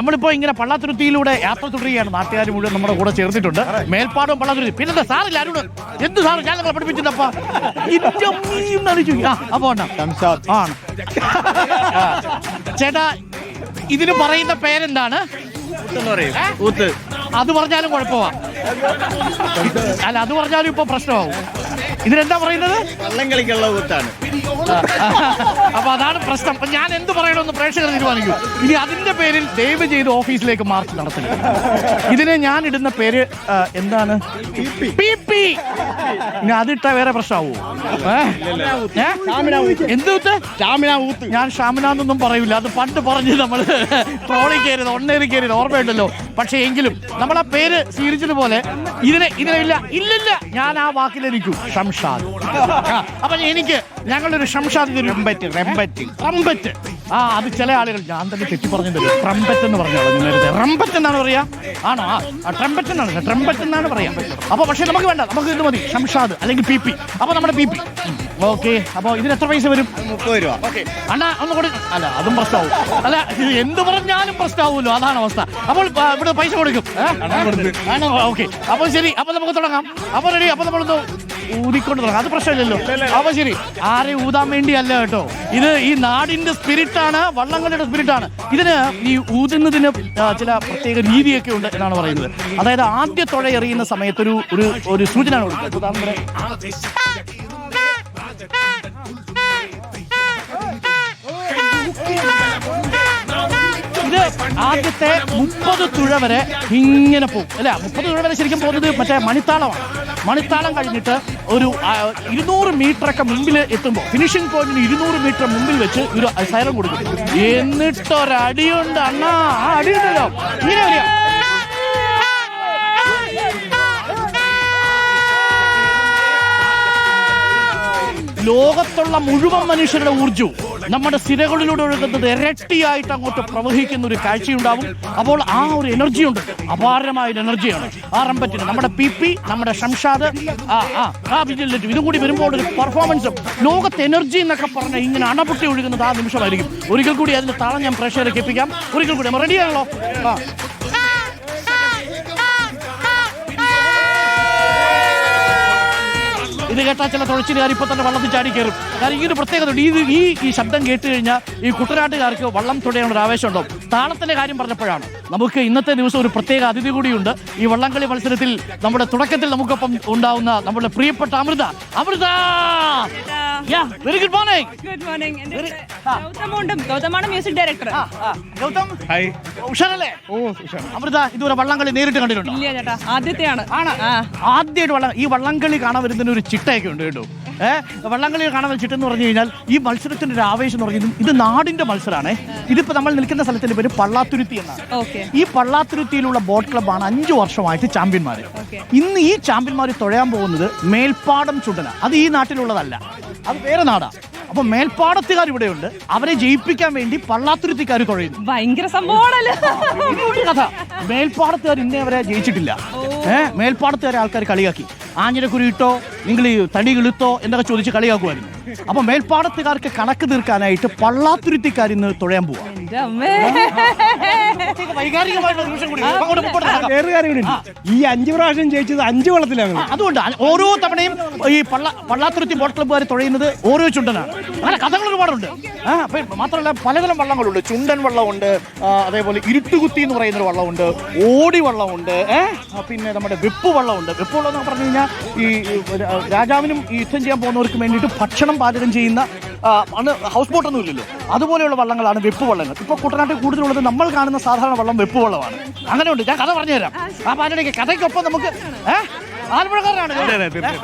നമ്മളിപ്പോ ഇങ്ങനെ പള്ളാത്തുരുത്തിയിലൂടെ യാത്ര തുടരുകയാണ്. നാട്ടുകാർ മുഴുവൻ നമ്മുടെ കൂടെ ചേർന്നിട്ടുണ്ട്. മേൽപ്പാടവും പള്ളാത്തുരുത്തി. പിന്നെ സാറില്ല അരുണ്, എന്ത് സാറ് ഞാൻ നിങ്ങളെ പഠിപ്പിച്ചിട്ടപ്പാ. അപ്പൊ ആണ് ചേട്ടാ, ഇതിന് പറയുന്ന പേരെന്താണ്? അത് പറഞ്ഞാലും കുഴപ്പമാ. അല്ല, അത് പറഞ്ഞാലും ഇപ്പൊ പ്രശ്നമാവും. ഇതിനെന്താ പറയുന്നത്? വള്ളം കളിക്കുള്ള ഊത്താണ്. അപ്പൊ അതാണ് പ്രശ്നം. ഞാൻ എന്ത് പറയണമെന്ന് പ്രേക്ഷകർ തീരുമാനിക്കൂ. ഇനി അതിന്റെ പേരിൽ ദയവ് ചെയ്ത് ഓഫീസിലേക്ക് മാർച്ച് നടത്തുക. ഇതിന് ഞാൻ ഇടുന്ന പേര് എന്താണ്? PP. ഇനി അതിട്ട വേറെ പ്രശ്നമാവോ? എന്ത് ഞാൻ ഷാമിനാന്നൊന്നും പറയൂല. അത് പണ്ട് പറഞ്ഞ് നമ്മൾ ട്രോളിൽ കയറിയത്, ഒന്നേറി കയറിയത് ഓർമ്മയുണ്ടല്ലോ. പക്ഷെ എങ്കിലും നമ്മളാ പേര് സ്വീകരിച്ചതുപോലെ ഇതിനില്ല. ഇല്ലില്ല, ഞാൻ ആ വാക്കിലിരിക്കും, ഷംഷാദ്. അപ്പൊ എനിക്ക് ഞങ്ങളൊരു ഷംഷാദ് റംബറ്റ്. അത് ചില ആളുകൾ ഞാൻ തന്നെ തെറ്റി പറഞ്ഞത് ട്രംപറ്റ് എന്ന് പറഞ്ഞോളൂ. നേരത്തെ റംബറ്റ് എന്നാണ് പറയാ. ആണോ? ട്രംപറ്റ് എന്നാണ്, ട്രംപറ്റ് എന്നാണ് പറയാം. അപ്പൊ പക്ഷെ നമുക്ക് വേണ്ട, നമുക്ക് ഇത് മതി, ഷംഷാദ് അല്ലെങ്കിൽ PP. അപ്പൊ നമ്മുടെ PP. ഓക്കെ. അപ്പൊ ഇതിന് എത്ര പൈസ വരും? 30 രൂപ. ഓക്കെ അണ്ണാ, ഒന്ന് കൂടി. അല്ല, അതും പ്രശ്നമാവും. അല്ല, എന്ത് പറഞ്ഞാലും പ്രശ്നമാവുമല്ലോ, അതാണ് അവസ്ഥ. അപ്പോൾ ഇവിടെ പൈസ കൊടുക്കും. ഓക്കെ, അപ്പൊ ശരി. അപ്പൊ നമുക്ക് തുടങ്ങാം. അപ്പൊ റെഡി. അപ്പൊ നമ്മളൊന്ന് ഊതിക്കൊണ്ട് തുടങ്ങാം. അത് പ്രശ്നമില്ലല്ലോ. അപ്പൊ ശരി. ആരെ ഊതാൻ വേണ്ടിയല്ല കേട്ടോ, ഇത് ഈ നാടിന്റെ സ്പിരിറ്റാണ്, വള്ളംകളിയുടെ സ്പിരിറ്റാണ്. ഇതിന് ഈ ഊതുന്നതിന് ചില പ്രത്യേക രീതിയൊക്കെ ഉണ്ട് എന്നാണ് പറയുന്നത്. അതായത് ആദ്യ തുഴ എറിയുന്ന സമയത്ത് ഒരു സൂചന കൊടുക്കുന്നത്. ഉദാഹരണം, ഇത് ആദ്യത്തെ 30 തുഴ വരെ ഇങ്ങനെ പോകും. അല്ല, 30 തുഴ വരെ ശരിക്കും പോകുന്നത് മറ്റേ മണിത്താളമാണ്. മണിത്താളം കഴിഞ്ഞിട്ട് ഒരു 200 മീറ്ററൊക്കെ മുമ്പിൽ എത്തുമ്പോൾ, ഫിനിഷിംഗ് പോയിന്റിന് 200 മീറ്റർ മുമ്പിൽ വെച്ച് ഒരു സൈറൻ കൊടുക്കും. എന്നിട്ടൊരടിയുണ്ട് അണ്ണാ. ആ അടിയുണ്ടല്ലോ, ഇങ്ങനെ വരിക. ലോകത്തുള്ള മുഴുവൻ മനുഷ്യരുടെ ഊർജ്ജവും നമ്മുടെ സിരകളിലൂടെ ഒഴുകുന്നത് ഇരട്ടിയായിട്ട് അങ്ങോട്ട് പ്രവഹിക്കുന്ന ഒരു കാഴ്ചയുണ്ടാവും. അപ്പോൾ ആ ഒരു എനർജി ഉണ്ട്, അപാരമായ എനർജിയാണ് ആ റംബറ്റിന്. നമ്മുടെ PP, നമ്മുടെ ഷംഷാദ്, ഇതും കൂടി വരുമ്പോൾ ഒരു പെർഫോമൻസും ലോകത്ത് എനർജി എന്നൊക്കെ പറഞ്ഞാൽ ഇങ്ങനെ അണപൊട്ടി ഒഴുകുന്നത് ആ നിമിഷമായിരിക്കും. ഒരിക്കൽ കൂടി അതിന്റെ താളം ഞാൻ പ്രേക്ഷകരെ കേൾപ്പിക്കാം. ഒരിക്കൽ കൂടി റെഡിയാണല്ലോ? ഇത് കേട്ടാൽ ചില തുഴച്ചിലുകാർ ഇപ്പൊ തന്നെ വള്ളത്തിൽ ചാടി കയറും. കാരണം ഈ ഒരു പ്രത്യേകത ഉണ്ട്. ഈ ശബ്ദം കേട്ട് കഴിഞ്ഞാൽ ഈ കുട്ടനാട്ടുകാർക്ക് വള്ളം തുഴയാനുള്ള ഒരു ആവേശം ഉണ്ടാവും. താളത്തിന്റെ കാര്യം പറഞ്ഞപ്പോഴാണ് നമുക്ക് ഇന്നത്തെ ദിവസം ഒരു പ്രത്യേക അതിഥി കൂടിയുണ്ട്. ഈ വള്ളംകളി മത്സരത്തിൽ നമ്മുടെ തുടക്കത്തിൽ നമുക്കൊപ്പം ഉണ്ടാവുന്ന നമ്മുടെ പ്രിയപ്പെട്ട Amrita. Very good morning. Good morning. ഗൗതമാണ് മ്യൂസിക് ഡയറക്ടർ. ഗൗതം, ഉഷാറല്ലേ? അമൃത, ഇതുവരെ വള്ളംകളി നേരിട്ട് കണ്ടിട്ടുണ്ടോ? ഇല്ല ചേട്ടാ, ആദ്യത്തെയാണ്. ആദ്യമായിട്ട് ഈ വള്ളംകളി കാണാൻ വരുന്നതിന് ഒരു ചിട്ടയൊക്കെ ഉണ്ട് കേട്ടോ. വള്ളംകളി കാണാൻ ചിട്ടെന്ന് പറഞ്ഞു കഴിഞ്ഞാൽ ഈ മത്സരത്തിന്റെ ഒരു ആവേശം എന്ന് പറഞ്ഞാൽ ഇത് നാടിന്റെ മത്സരമാണ്. ഇതിപ്പോ നമ്മൾ നിൽക്കുന്ന സ്ഥലത്തിന്റെ പേര് പള്ളാത്തുരുത്തി എന്നാണ്. ഈ പള്ളാത്തുരുത്തിയിലുള്ള ബോട്ട് ക്ലബ്ബാണ് 5 വർഷമായിട്ട് ചാമ്പ്യന്മാര്. ഇന്ന് ഈ ചാമ്പ്യന്മാർ തുഴയാൻ പോകുന്നത് മേൽപ്പാടം ചുണ്ടന. അത് ഈ നാട്ടിലുള്ളതല്ല, അത് വേറെ നാടാ. അപ്പൊ മേൽപ്പാടത്തുകാർ ഇവിടെയുണ്ട്. അവരെ ജയിപ്പിക്കാൻ വേണ്ടി പള്ളാത്തുരുത്തിക്കാർ തുഴയുന്നു. ഭയങ്കര സംഭവമാണല്ലോ കഥ. മേൽപ്പാടത്തുകാർ ഇന്നേ അവരെ ജയിച്ചിട്ടില്ല. മേൽപ്പാടത്തുകാരെ ആൾക്കാർ കളിയാക്കി. ആഞ്ഞിരക്കുരു ഇട്ടോ, നിങ്ങൾ ഈ തടി കിളുത്തോ എന്നൊക്കെ ചോദിച്ച് കളിയാക്കുമായിരുന്നു. അപ്പൊ മേൽപ്പാടത്തുകാർക്ക് കണക്ക് തീർക്കാനായിട്ട് പള്ളാത്തുരുത്തിക്കാർ ഇന്ന് തുഴയാൻ പോവാ. ഈ 5 പ്രാവശ്യം ജയിച്ചത് 5 വള്ളത്തിലാണ്. അതുകൊണ്ട് ഓരോ തവണയും ഈ പള്ളാത്തുരുത്തി ബോട്ട് ക്ലബ്ബുകാർ തുഴയുന്നത് ഓരോ ചുണ്ടനാണ്. അങ്ങനെ കഥകൾ ഒരുപാടുണ്ട്. മാത്രമല്ല പലതരം വള്ളങ്ങളുണ്ട്. ചുണ്ടൻ വള്ളമുണ്ട്, അതേപോലെ ഇരുട്ടുകുത്തി എന്ന് പറയുന്നൊരു വള്ളമുണ്ട്, ഓടി വള്ളമുണ്ട്, പിന്നെ നമ്മുടെ വെപ്പ് വള്ളമുണ്ട്. വെപ്പ് വള്ളം എന്ന് പറഞ്ഞു കഴിഞ്ഞാൽ ഈ രാജാവിനും ഈ യുദ്ധം ചെയ്യാൻ പോകുന്നവർക്ക് വേണ്ടിയിട്ട് ഭക്ഷണം പാചകം ചെയ്യുന്ന അന്ന് ഹൗസ് ബോട്ടൊന്നും ഇല്ലല്ലോ, അതുപോലെയുള്ള വള്ളങ്ങളാണ് വെപ്പ് വള്ളങ്ങൾ. ഇപ്പൊ കുട്ടനാട്ടിൽ കൂടുതലുള്ളത് നമ്മൾ കാണുന്ന സാധാരണ വള്ളം വെപ്പ് വള്ളമാണ്. അങ്ങനെ ഉണ്ട്. ഞാൻ കഥ പറഞ്ഞുതരാം. ആ പാലടിക്ക് കഥയ്ക്കൊപ്പം നമുക്ക് ആലപ്പുഴക്കാരനാണ്.